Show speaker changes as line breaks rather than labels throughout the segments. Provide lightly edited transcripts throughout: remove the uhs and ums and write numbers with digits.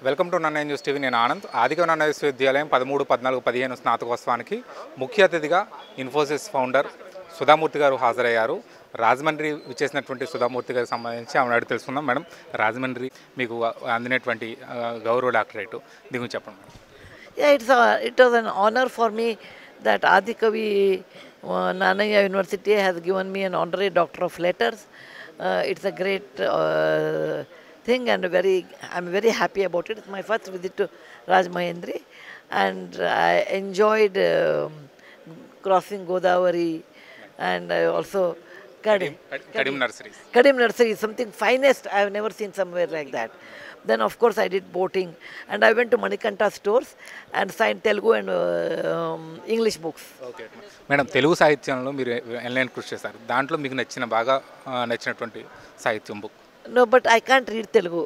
Welcome to Nannaya news TV. నేను ఆనంద్. ఆదికవి నన్నయ్య విశ్వవిద్యాలయం 13, 14, 15 స్నాతకోత్సవానికి ముఖ్య అతిథిగా ఇన్ఫోసిస్ ఫౌండర్ సుధామూర్తి గారు హాజరయ్యారు. రాజమండ్రి విచ్చేసినటువంటి సుధామూర్తి గారికి సంబంధించి ఆమెను అడిగి తెలుసుకుందాం. మేడం, రాజమండ్రి మీకు అందినటువంటి గౌరవ డాక్టరేట్ దీని గురించి చెప్పండి.
Yeah, it was an honor for me that Adikavi Nannaya University has given me an honorary Doctor of Letters. It's a great thing, and I'm very happy about it. It's my first visit to Rajmahendri, and I enjoyed crossing Godavari, and I also
Kadim Nurseries.
Kadim Nursery is something finest. I have never seen somewhere like that. Then of course I did boating, and I went to Manikanta stores and signed Telugu and English books.
Okay madam, Telugu సాహిత్యంలో మీరు N Line కృషి చేశారు. దాంట్లో మీకు బాగా నచ్చినటువంటి సాహిత్యం book?
No, but I can't read Telugu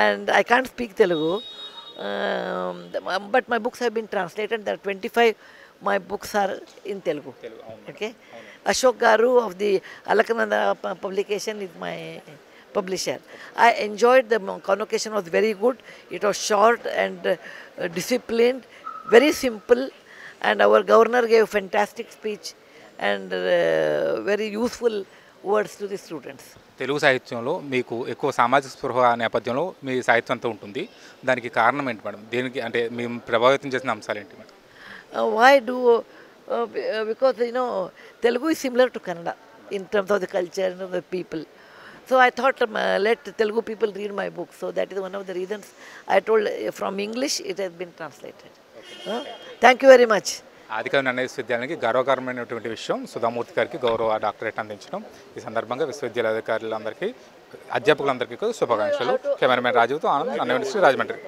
and I can't speak Telugu. But my books have been translated. There are 25 my books are in Telugu. Okay. Ashok Garu of the Alakananda publication is my publisher. I enjoyed the convocation, was very good. It was short and disciplined, very simple, and our governor gave fantastic speech and very useful words to the students.
Telugu సాహిత్యంలో మీకు ఎక్కువ సామాజిక స్పృహ నేపథ్యంలో మీ సాహిత్యం అంతా ఉంటుంది. దానికి కారణం ఏంటి మేడం? దేనికి అంటే మేము ప్రభావితం చేసిన అంశాలు ఏంటి madam?
Why do because Telugu is similar to Kannada in terms of the culture and of the people. So I thought let Telugu people read my book. So that is one of the reasons I told from English it has been translated. Thank you very much.
Adikavi Nannaya విశ్వవిద్యాలయానికి గర్వకారణమైనటువంటి విషయం సుధామూర్తి గారికి గౌరవ doctorate అందించడం. ఈ సందర్భంగా విశ్వవిద్యాలయ అధికారులందరికీ, అధ్యాపకులందరికీ శుభాకాంక్షలు. కెమెరామెన్ రాజుతో ఆనంద్, నన్నయ్య న్యూస్, రాజమండ్రి.